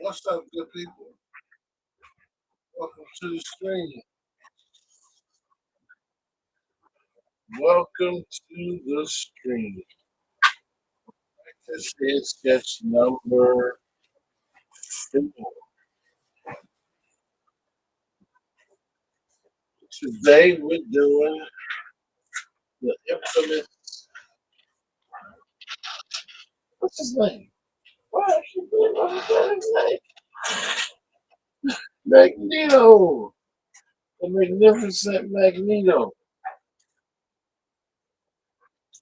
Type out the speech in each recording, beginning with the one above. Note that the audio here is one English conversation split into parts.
What's up, good people? Welcome to the stream. Welcome to the stream. This is sketch number 4. Today we're doing the infamous. What's his name? Why I keep forgetting his name? Magneto. The magnificent Magneto.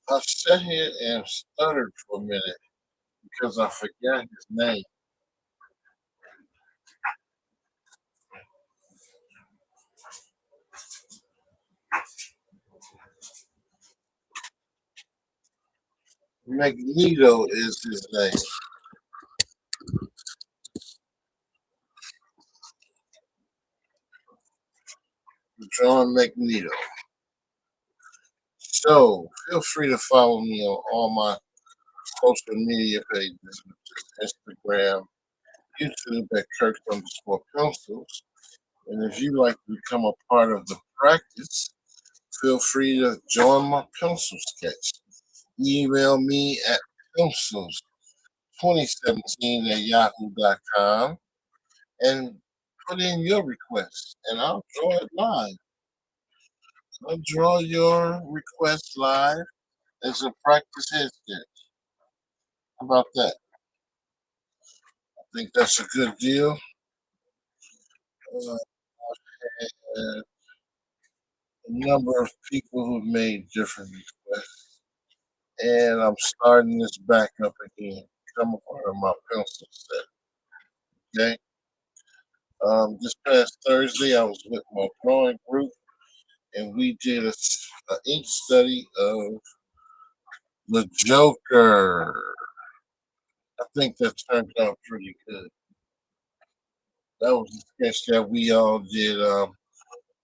I sat here and stuttered for a minute because I forgot his name. Magneto is his name. John Magneto. So feel free to follow me on all my social media pages, which is Instagram, YouTube at Kirk_Pencils. And if you'd like to become a part of the practice, feel free to join my pencil sketch. Email me at pencils2017 at yahoo.com and put in your request, and I'll draw it live. I'll draw your request live as a practice head sketch. How about that? I think that's a good deal. And a number of people who made different requests. And I'm starting this back up again. I'm a part of my pencil set. Okay. This past Thursday, I was with my drawing group, and we did a ink study of the Joker. I think that turned out pretty good. That was a sketch that we all did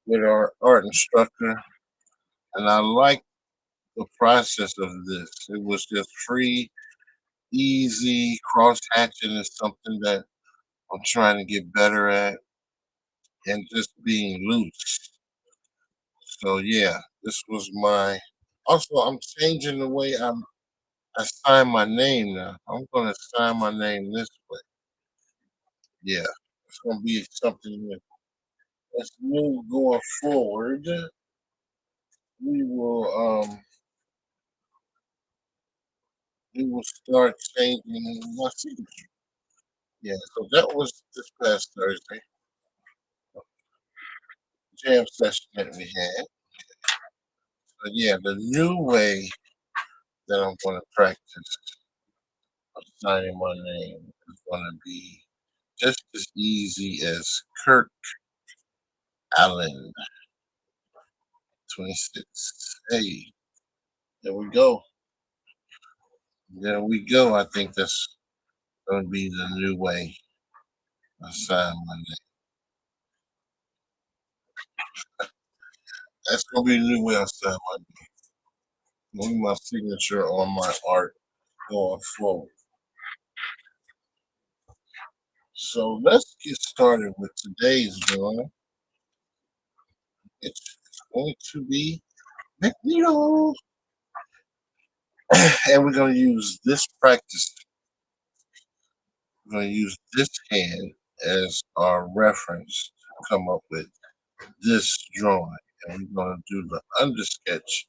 with our art instructor, and I liked the process of this. It was just free, easy. Cross hatching is something that I'm trying to get better at, and just being loose. So yeah, this was my. Also, I'm changing the way I sign my name now. I'm gonna sign my name this way. Yeah, it's gonna be something that's new going forward. We will we will start changing my signature. Yeah, so that was this past Thursday jam session that we had. But yeah, the new way that I'm going to practice signing my name is going to be just as easy as Kirk Allen 26. Hey, there we go. There we go. I think that's going to be the new way I sign my name. That's going to be the new way I sign my name. Leave my signature on my art going forward. So let's get started with today's drawing. It's going to be Magneto. And we're going to use this practice. We're going to use this hand as our reference to come up with this drawing. And we're going to do the undersketch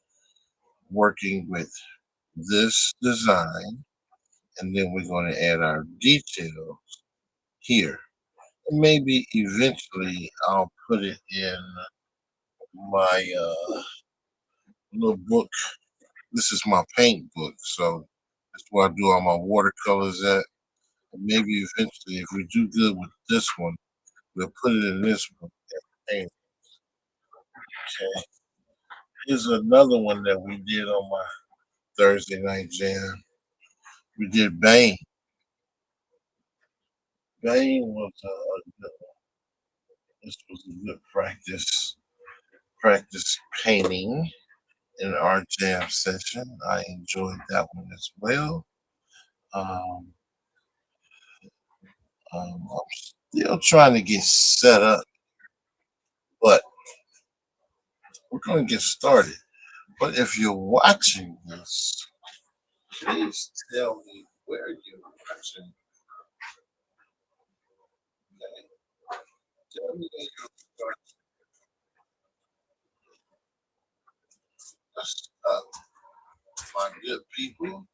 working with this design. And then we're going to add our details here. And maybe eventually I'll put it in my little book. This is my paint book, so that's where I do all my watercolors at. And maybe eventually, if we do good with this one, we'll put it in this one. Okay. Here's another one that we did on my Thursday night jam. We did Bane. Bane was this was a good practice painting in our jam session. I enjoyed that one as well. Um, I'm still trying to get set up, but we're going to get started. But if you're watching this, please tell me where you're watching. Okay? Tell me that you're watching, my good people.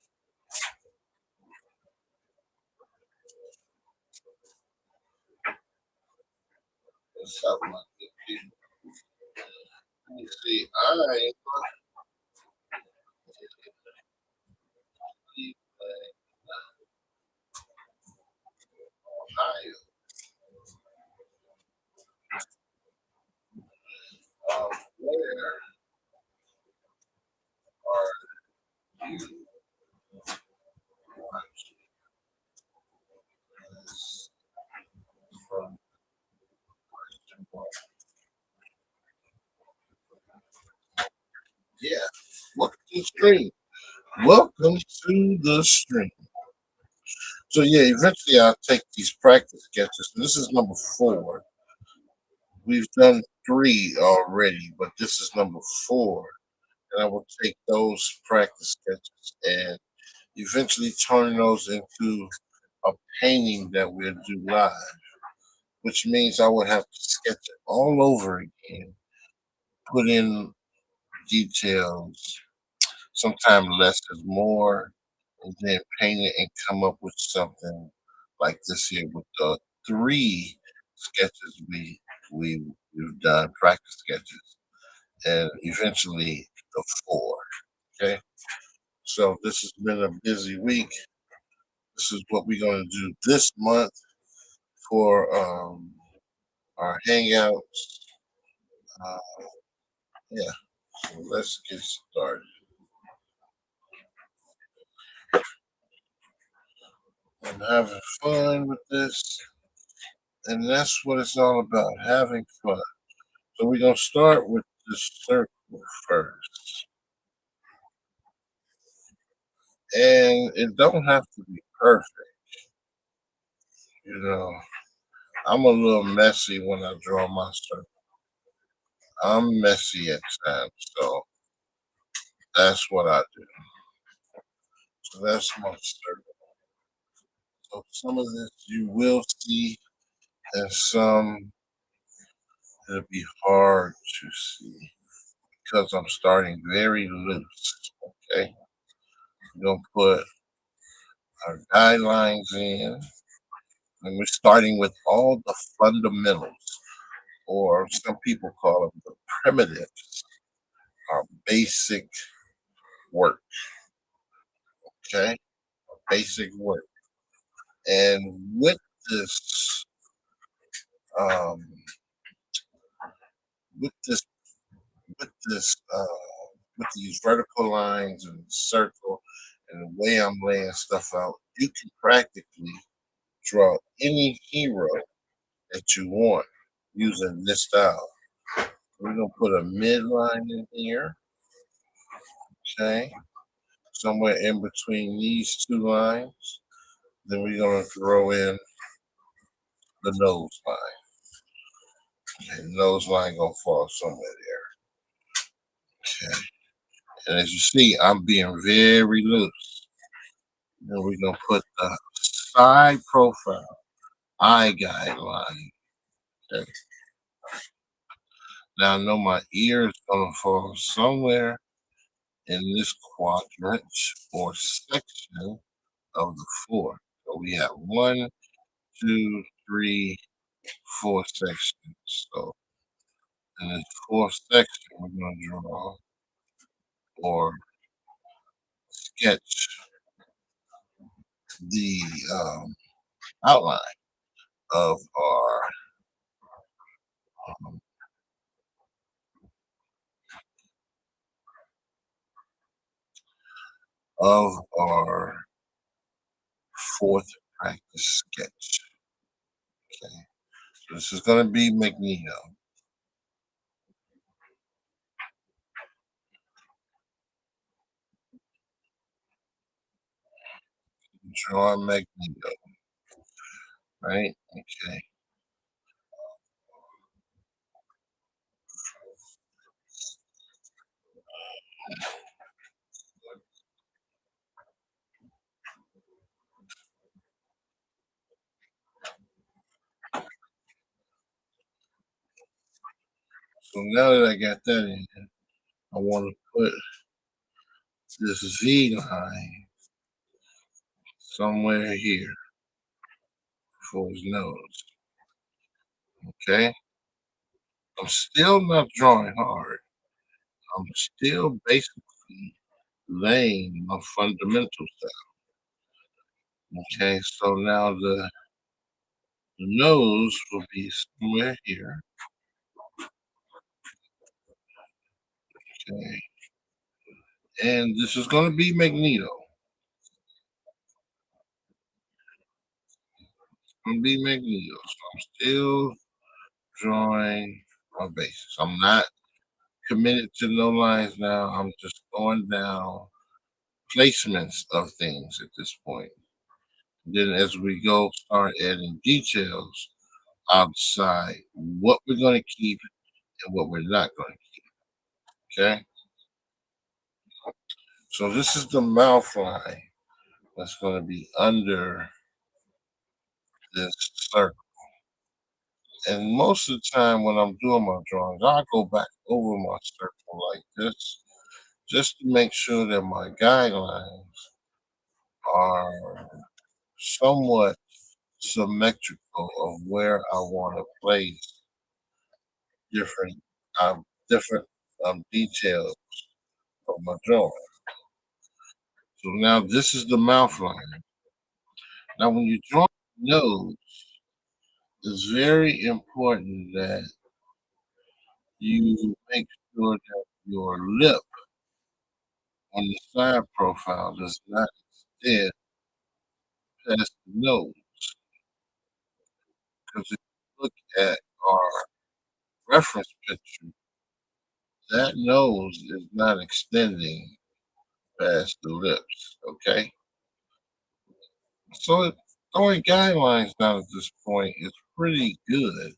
What's up, my good people? Let me see. I am in Ohio. Where are you watching this from? Yeah, welcome to the stream. Welcome to the stream. So yeah, eventually I'll take these practice sketches. This is number 4. We've done 3 already, but this is number 4. And I will take those practice sketches and eventually turn those into a painting that we'll do live, which means I would have to sketch it all over again, put in details. Sometimes less is more, and then paint it and come up with something like this here with the 3 sketches we've done, practice sketches, and eventually the 4. Okay, so this has been a busy week. This is what we're going to do this month for our hangouts. Uh, yeah, so let's get started. I'm having fun with this, and that's what it's all about, having fun. So we're gonna start with the circle first, and it don't have to be perfect. You know, I'm a little messy when I draw my circle. I'm messy at times, so that's what I do. So that's my circle. So some of this you will see, and some it'll be hard to see because I'm starting very loose. Okay, we're gonna put our guidelines in, and we're starting with all the fundamentals, or some people call them the primitives, our basic work. Okay, basic work, and this, um, with this, with this, with these vertical lines and circle, and the way I'm laying stuff out, you can practically draw any hero that you want using this style. We're gonna put a midline in here, okay, somewhere in between these 2 lines. Then we're gonna throw in the nose line. And nose line gonna fall somewhere there. Okay. And as you see, I'm being very loose. Then we're gonna put the side profile, eye guideline. Okay. Now I know my ear is gonna fall somewhere in this quadrant or section of the 4. So we have 1, 2, 3, 4 sections. So in this 4th section, we're going to draw or sketch the outline of um, our 4th practice sketch. Okay, so this is going to be Magneto. Draw Magneto. right? Okay. So now that I got that in, I want to put this Z line somewhere here for his nose. Okay. I'm still not drawing hard. I'm still basically laying my fundamentals down. Okay. So now the nose will be somewhere here. Okay. And this is going to be Magneto. Going to be Magneto. So I'm still drawing my bases. I'm not committed to no lines now. I'm just going down placements of things at this point. Then as we go, start adding details, I'll decide what we're going to keep and what we're not going to keep. Okay. So this is the mouth line that's going to be under this circle. And most of the time when I'm doing my drawings, I go back over my circle like this just to make sure that my guidelines are somewhat symmetrical of where I want to place different different details of my drawing. So now this is the mouth line. Now when you draw the nose, it's very important that you make sure that your lip on the side profile does not extend past the nose. Because if you look at our reference picture, that nose is not extending past the lips. Okay. So throwing guidelines down at this point is pretty good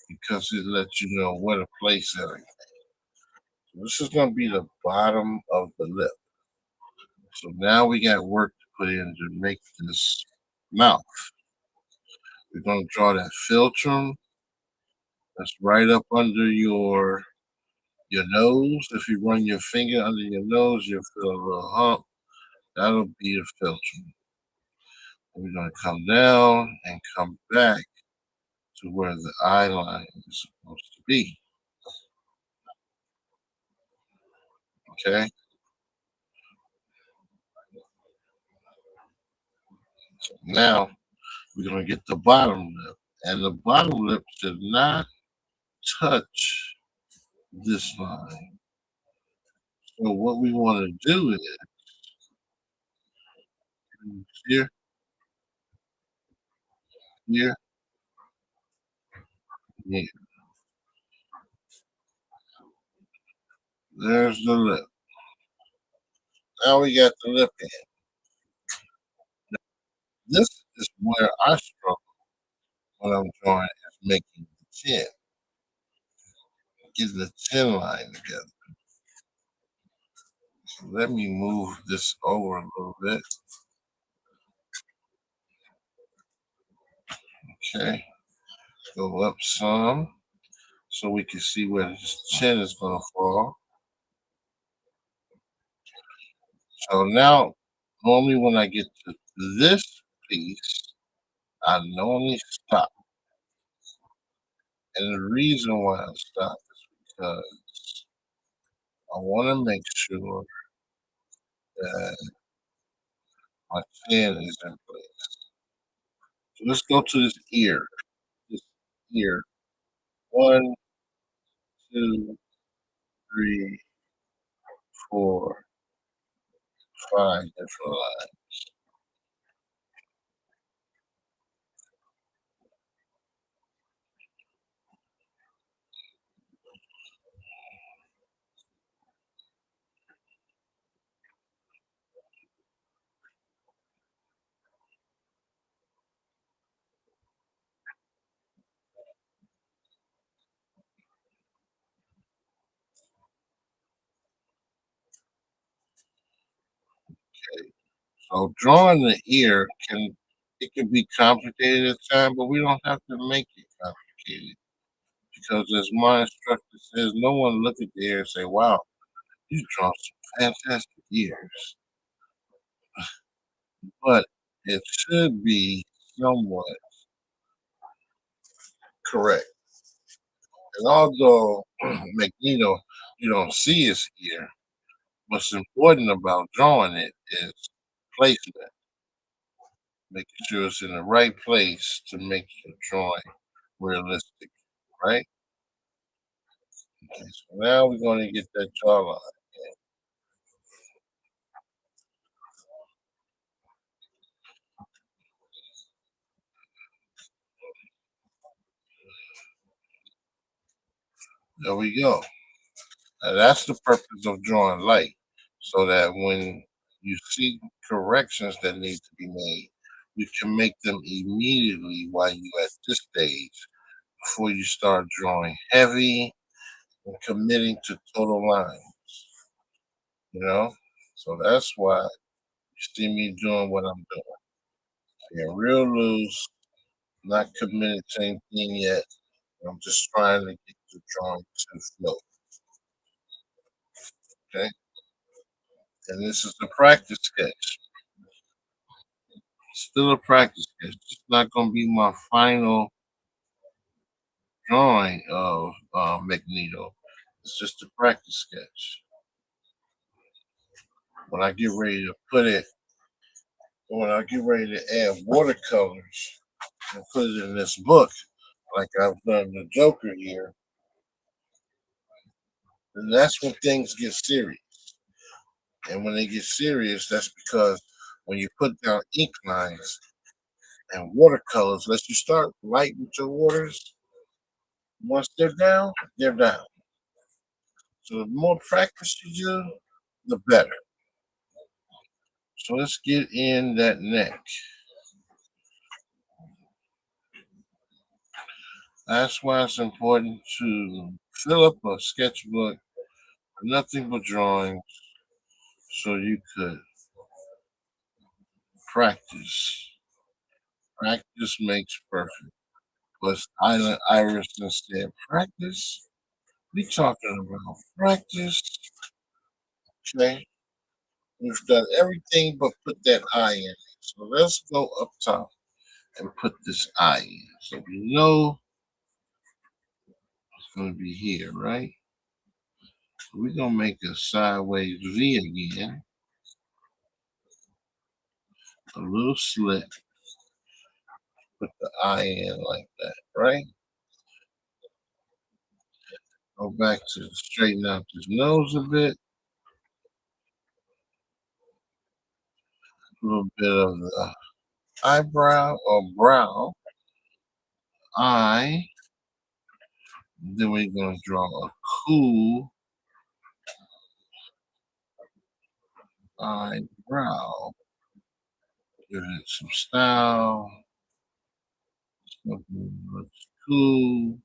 because it lets you know where to place everything. So this is going to be the bottom of the lip. So now we got work to put in to make this mouth. We're going to draw that philtrum that's right up under your nose. If you run your finger under your nose, you'll feel a little hump. That'll be the philtrum. We're going to come down and come back to where the eye line is supposed to be. Okay. So now we're going to get the bottom lip. And the bottom lip should not touch this line. So what we want to do is here, here, here. There's the lip. Now we got the lip in. This is where I struggle when I'm drawing is making the chin, getting the chin line together. So let me move this over a little bit. Okay, go up some so we can see where his chin is going to fall. So now, normally when I get to this piece, I normally stop. And the reason why I stop is because I want to make sure that my chin is in place. So let's go to this ear. This ear. One, two, three, four, five different lines. So drawing the ear can be complicated at times, but we don't have to make it complicated because as my instructor says, no one look at the ear and say, "Wow, you draw some fantastic ears," but it should be somewhat correct. And although Magneto, you don't see his ear, what's important about drawing it is placement, making sure it's in the right place to make your drawing realistic, right? Okay, so now we're going to get that jawline. There we go. Now that's the purpose of drawing light, so that when you see corrections that need to be made, you can make them immediately while you at this stage before you start drawing heavy and committing to total lines, you know? So that's why you see me doing what I'm doing. Being real loose, not committed to anything yet. I'm just trying to get the drawing to flow. Okay. And this is the practice sketch. Still a practice sketch. It's not going to be my final drawing of Magneto. It's just a practice sketch. When I get ready to put it, when I get ready to add watercolors and put it in this book, like I've done the Joker here, then that's when things get serious. And when they get serious, that's because when you put down ink lines and watercolors, let you start light with your waters. Once they're down, they're down. So the more practice you do, the better. So let's get in that neck. That's why it's important to fill up a sketchbook with nothing but drawings so you could practice. Practice makes perfect. But Island Iverson said, practice? We talking about practice? Okay. We've done everything but put that eye in. So let's go up top and put this eye in. So we know it's going to be here, right? We're going to make a sideways V again, a little slit, put the eye in like that, right? Go back to straighten out his nose a bit, a little bit of the eyebrow or brow, eye. Then we're going to draw a cool eyebrow. Give it some style. Something looks cool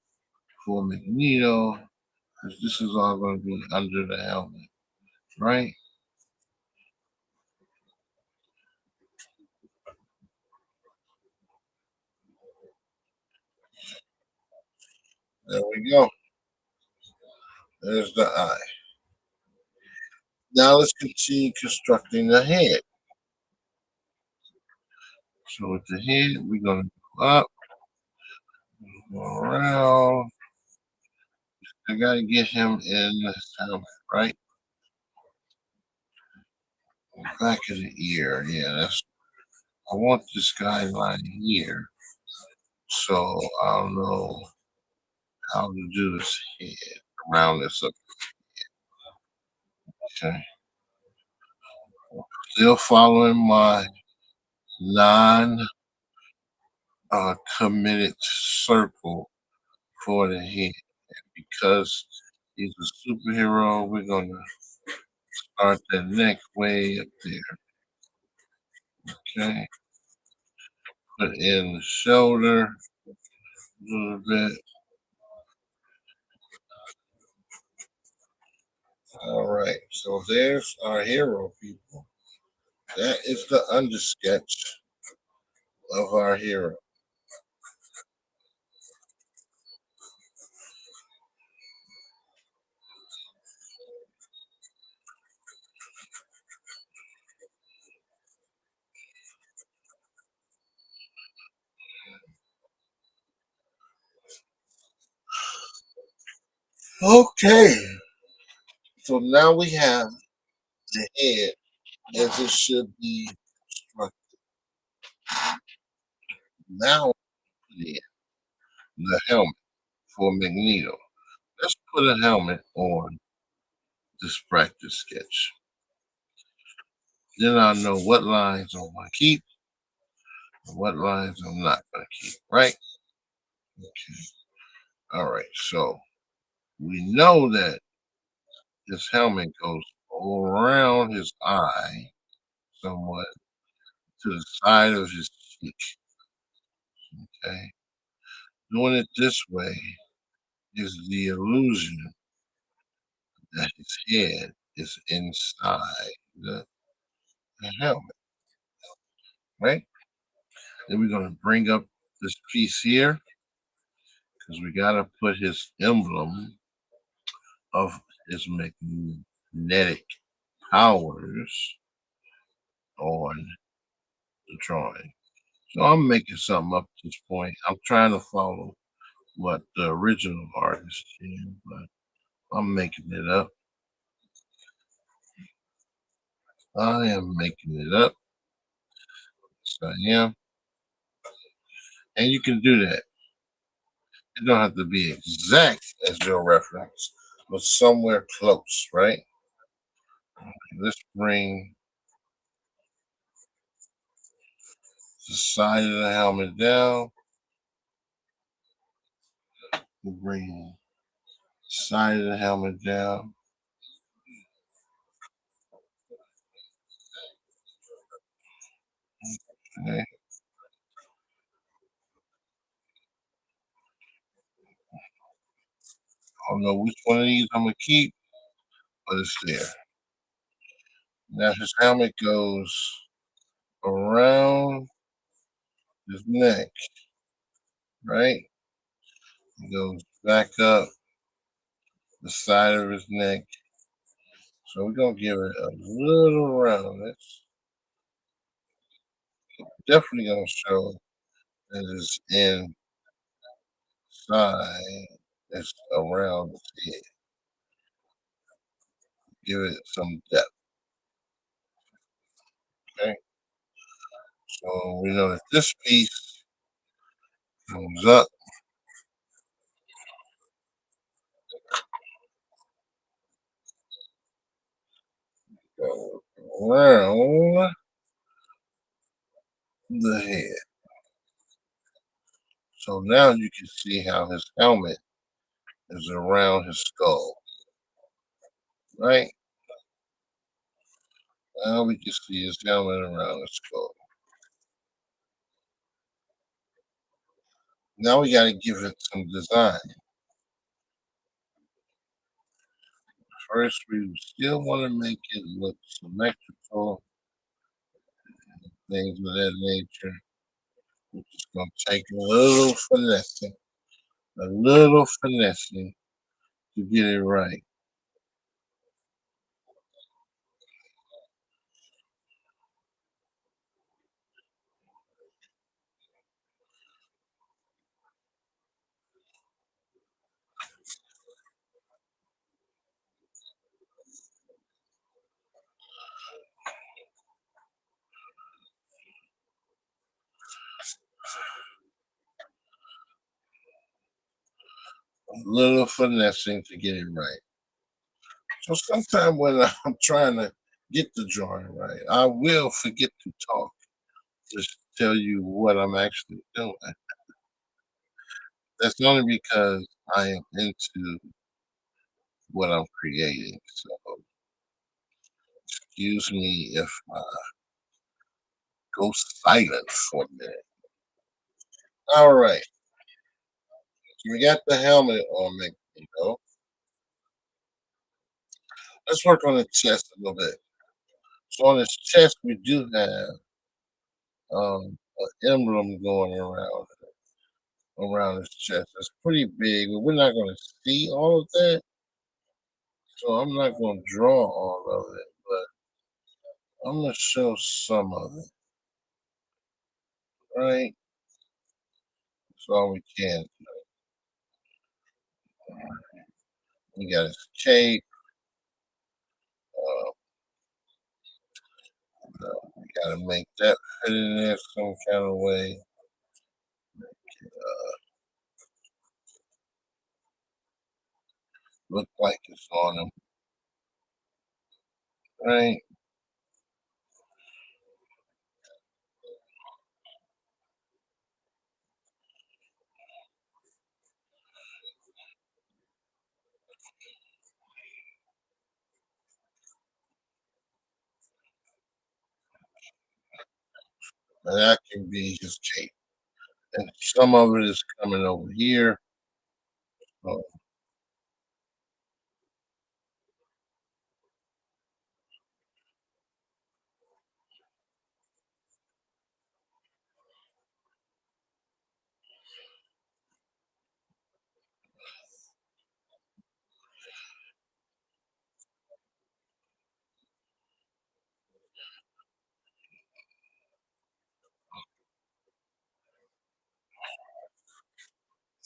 for Magneto. Because this is all going to be under the helmet, right? There we go. There's the eye. Now let's continue constructing the head. So with the head, we're going to go up, go around. I got to get him in the helmet, right? Back of the ear. Yeah, that's. I want this guideline here, so I'll know how to do this head around this up. Okay. Still following my non committed circle for the head. Because he's a superhero, we're going to start that neck way up there. Okay. Put in the shoulder a little bit. All right. So there's our hero, people. That is the undersketch of our hero. Okay, so now we have the head as it should be constructed. Now yeah, the helmet for Magneto. Let's put a helmet on this practice sketch. Then I'll know what lines I'm going to keep and what lines I'm not going to keep, right? Okay. All right. So we know that this helmet goes around his eye somewhat to the side of his cheek. Okay. Doing it this way is the illusion that his head is inside the helmet, right? Then we're going to bring up this piece here because we got to put his emblem of his magnetic powers on the drawing. So I'm making something up at this point. I'm trying to follow what the original artist did, but I'm making it up. I am making it up. Yes, I am. And you can do that. It don't have to be exact as your reference, but somewhere close, right? Let's bring the side of the helmet down. We'll bring the side of the helmet down. Okay. I don't know which one of these I'm gonna keep, but it's there. Now his helmet goes around his neck, right? It goes back up the side of his neck. So we're gonna give it a little roundness. Definitely gonna show that it's inside, it's around his head. Give it some depth. Okay. So we know that this piece comes up, goes around the head. So now you can see how his helmet is around his skull, right? Now we can see his helmet around his skull. Now we got to give it some design. First, we still want to make it look symmetrical, things of that nature. We're just going to take a little finessing to get it right. A little finessing to get it right. So sometimes when I'm trying to get the drawing right, I will forget to talk. Just tell you what I'm actually doing. That's only because I am into what I'm creating. So excuse me if I go silent for a minute. All right. So we got the helmet on me, you know. Let's work on the chest a little bit. So on his chest, we do have an emblem going around his chest. It's pretty big, but we're not going to see all of that. So I'm not going to draw all of it, but I'm going to show some of it, right? That's all we can. We got his cape. Uh, we got to make that fit in there some kind of way. Look like it's on him, right? And that can be his cape. And some of it is coming over here. So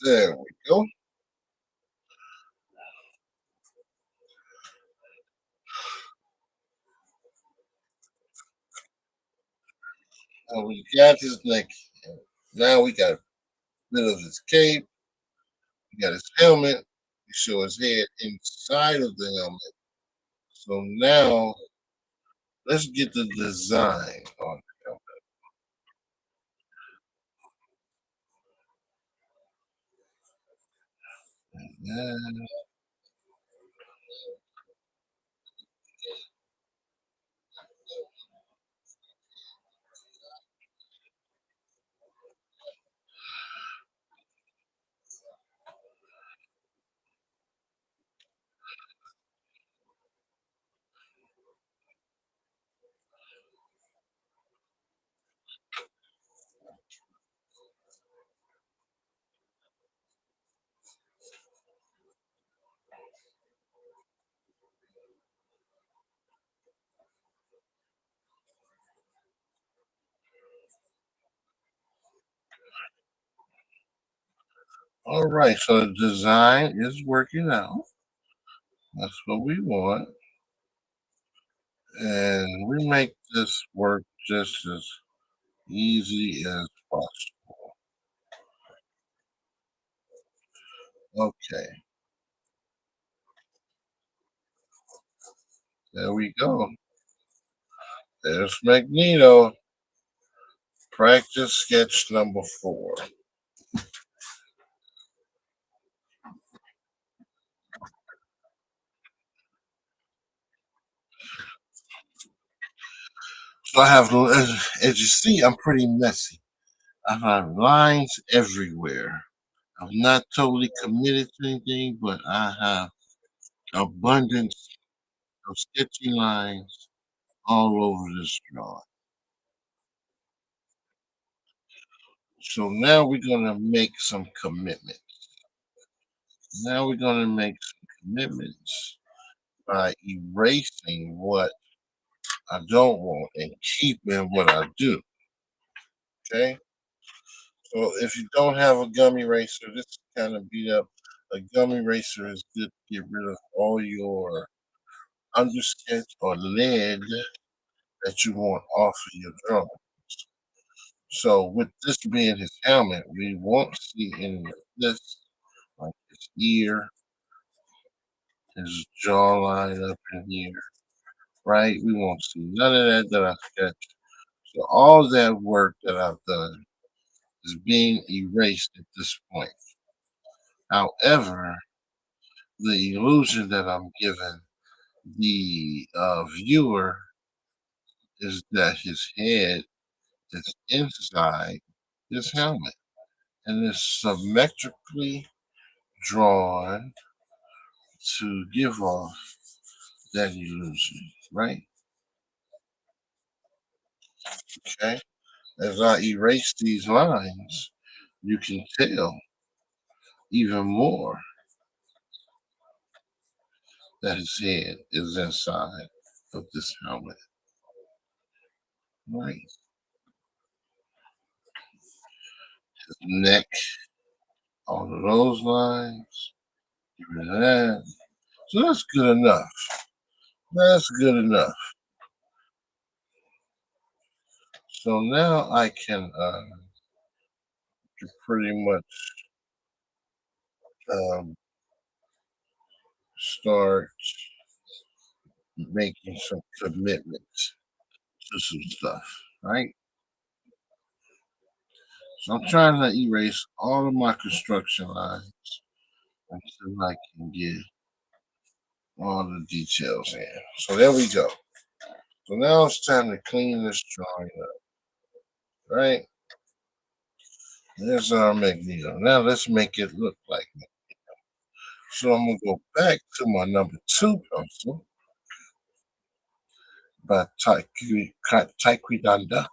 there we go. And we got his neck. Now we got a bit of his cape. We got his helmet. We show his head inside of the helmet. So now let's get the design on the helmet. All right, so the design is working out. That's what we want. And we make this work just as easy as possible. Okay, there we go. There's Magneto. Practice sketch number 4. So I have, as you see, I'm pretty messy. I have lines everywhere. I'm not totally committed to anything, but I have abundance of sketchy lines all over this drawing. So now we're going to make some commitments. Now we're going to make some commitments by erasing what I don't want and keeping what I do. Okay. So if you don't have a gum eraser, this is kind of beat up. A gum eraser is good to get rid of all your undersketch or lead that you want off of your drum. So with this being his helmet, we won't see any of this, like his ear, his jawline up in here, right? We won't see none of that that I sketched. So all that work that I've done is being erased at this point. However, the illusion that I'm giving the viewer is that his head is inside his helmet and is symmetrically drawn to give off that illusion, right? Okay. As I erase these lines, you can tell even more that his head is inside of this helmet. Right. His neck, all of those lines. Get rid of that. So that's good enough. That's good enough. So now I can pretty much um, start making some commitments to some stuff, right? So I'm trying to erase all of my construction lines until I can get all the details in. So there we go. So now it's time to clean this drawing up, right? There's our Magneto. Now let's make it look like me. So I'm gonna go back to my number two pencil by Taekwondo,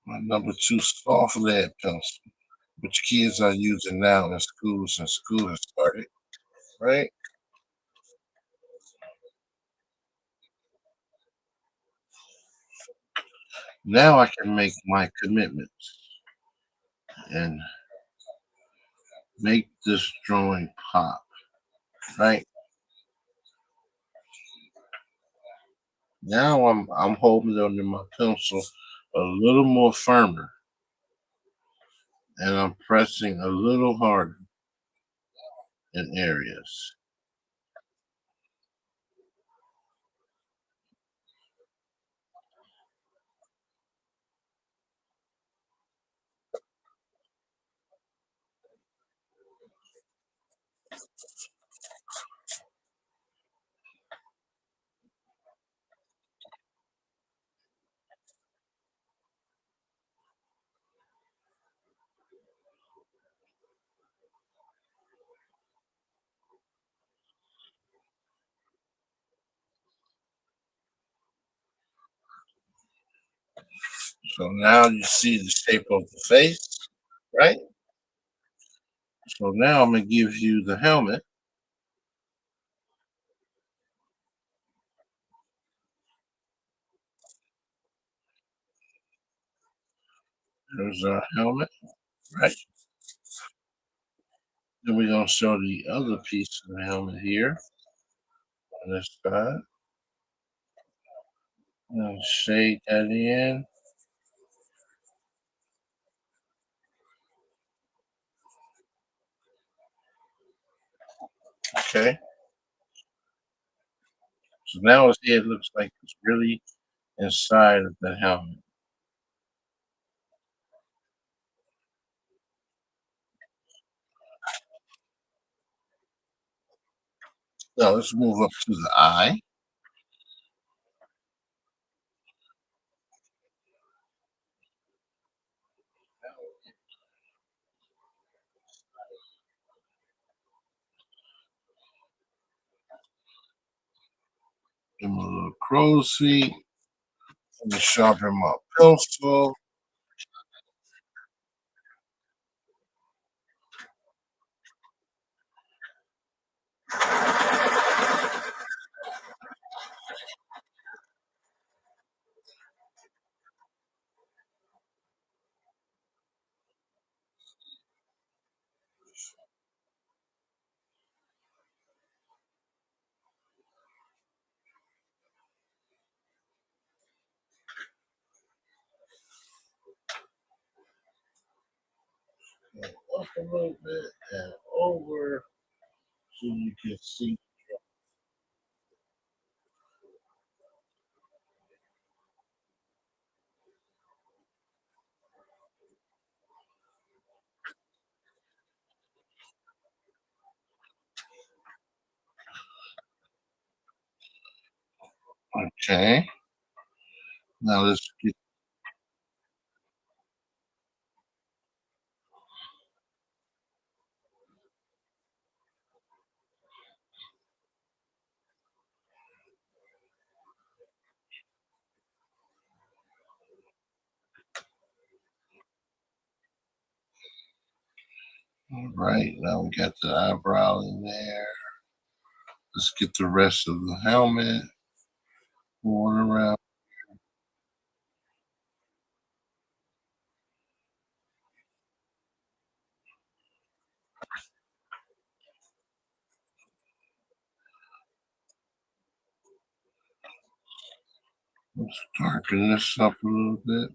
my number two soft lead pencil, which kids are using now in schools since school has started, right? Now I can make my commitments and make this drawing pop, right? Now I'm holding it under my pencil a little more firmer and I'm pressing a little harder in areas. So now you see the shape of the face, right? So now I'm gonna give you the helmet. There's our helmet, right? Then we're gonna show the other piece of the helmet here on this side. And shade that in. Okay. So now his head looks like it's really inside of the helmet. Now let's move up to the eye. Give him a little crow's feet. Let me sharpen my pencil. Up a little bit and over so you can see. Okay. Now let's get Right, now we got the eyebrow in there. Let's get the rest of the helmet going around. Let's darken this up a little bit.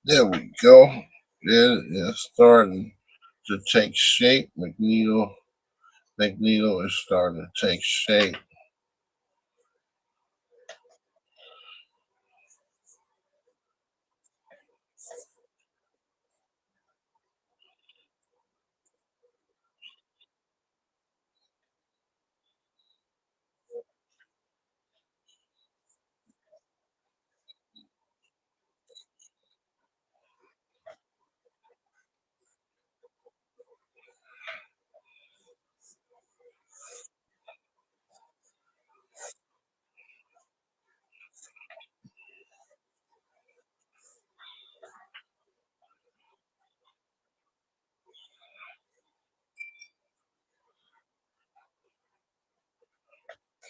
There we go. It is starting to take shape. Magneto is starting to take shape.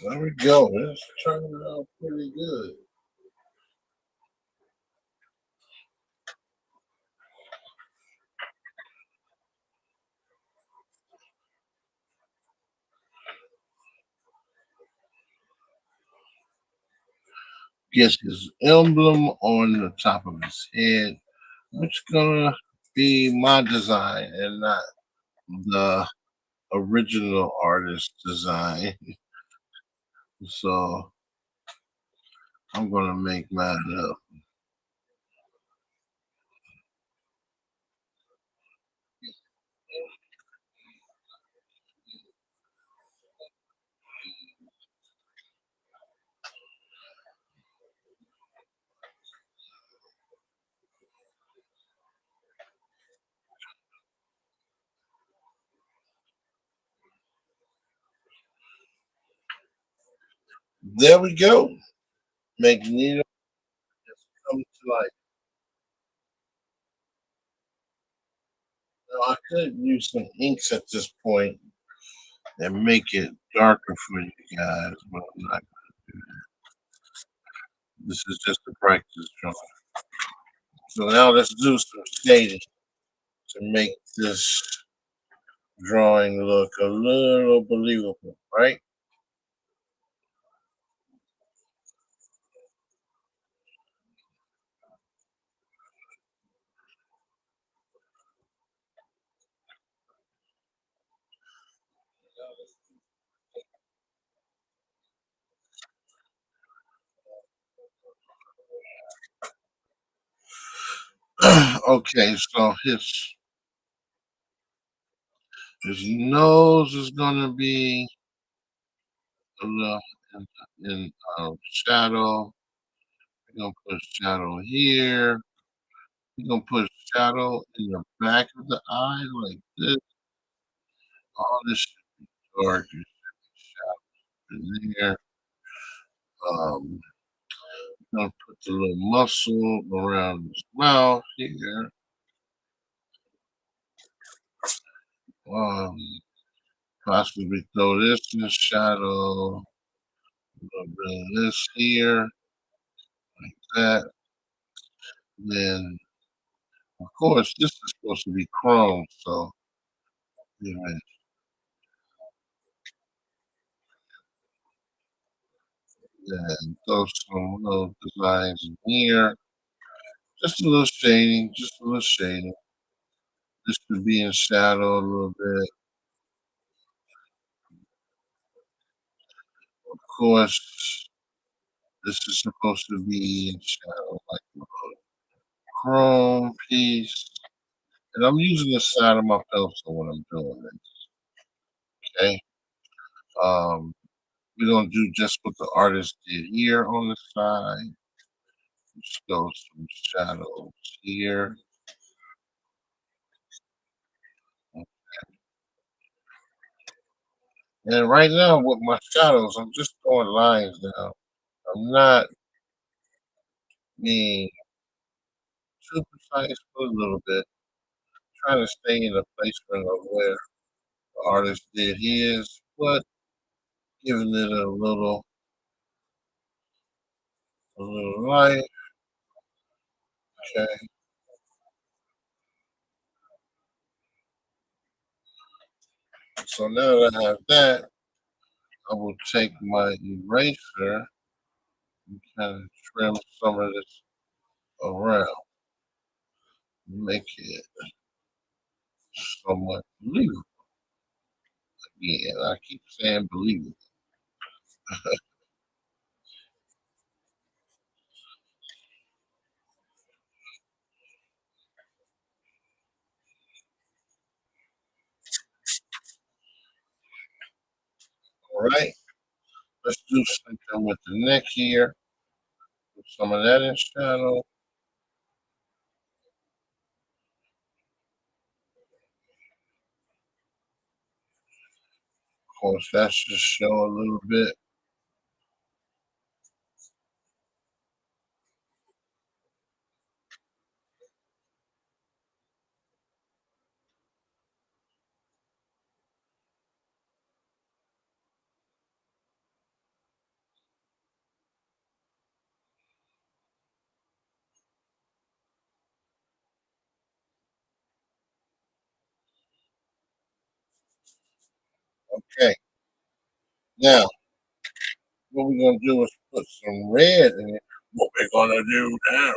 There we go. It's turning out pretty good. Gets his emblem on the top of his head, which gonna be my design and not the original artist design. So I'm gonna make mine up. There we go. Magneto has come to life. Now I could use some inks at this point and make it darker for you guys, but I'm not. This is just a practice drawing. So now let's do some shading to make this drawing look a little believable, right? Okay, so his nose is gonna be a little in shadow. We're gonna put shadow here. We're gonna put shadow in the back of the eye like this. All this should be dark. It should be shadow in there. Um, gonna put the little muscle around his mouth here. Um, possibly throw this in the shadow. A little bit of this here. that. Then, of course, this is supposed to be chrome, so you know, then throw some little designs in here. Just a little shading, just a little shading. This could be in shadow a little bit. Of course, this is supposed to be in shadow, like a little chrome piece. And I'm using the side of my pencil when I'm doing this. Okay. Um, we're gonna do just what the artist did here on the side. Just go some shadows here. And right now with my shadows, I'm just throwing lines down. I'm not being too precise, but a little bit. Trying to stay in the placement of where the artist did his, but giving it a little light. Okay. So now that I have that, I will take my eraser and kind of trim some of this around, make it somewhat believable. Again, I keep saying believable. All right, let's do something with the neck here. Put some of that in shadow. Of course, that should show a little bit. Okay, now what we're gonna do is put some red in it. What we're gonna do now?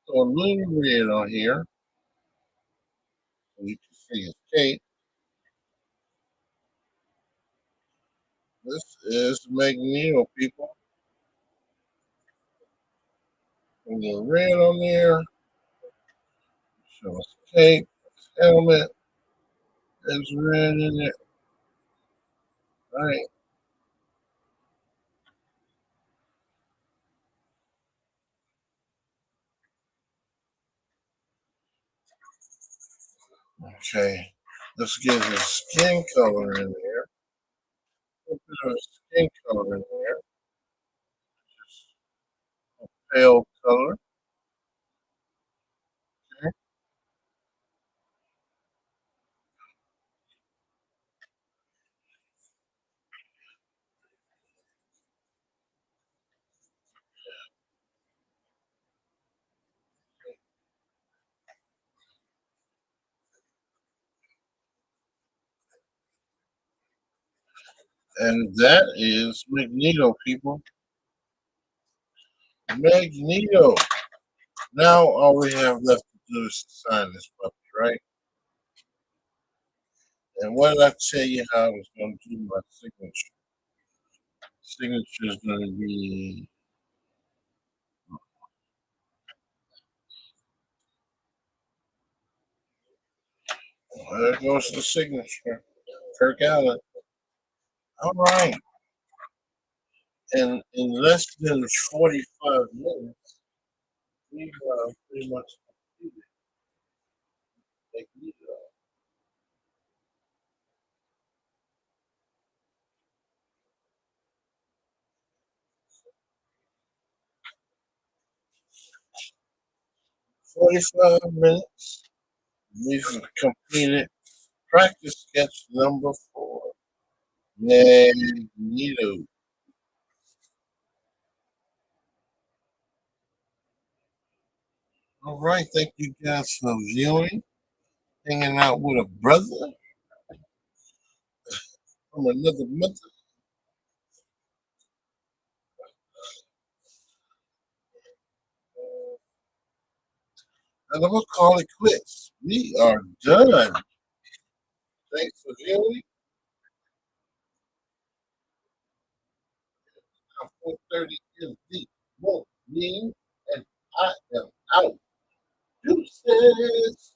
Put a little red on here so you can see his cape. This is Magneto, people. And the red on there, show his cape, his helmet, there's red in it. Right. Okay. Let's get his skin color in there. A bit of skin color in there. Pale color. Okay. And that is Magneto, people. Magneto. Now all we have left to do is to sign this puppy, right? And what did I tell you how I was going to do my signature? Signature is going to be, there goes the signature. Kirk Allen. All right. And in less than 45 minutes, we've pretty much completed Magneto. 45 minutes. We've completed practice sketch number 4. Magneto. All right. Thank you guys for viewing, hanging out with a brother from another mother. And I'm going to call it quits. We are done. Thanks for viewing. I'm 4:30 MD. Won't mean, and I am out. Deuces.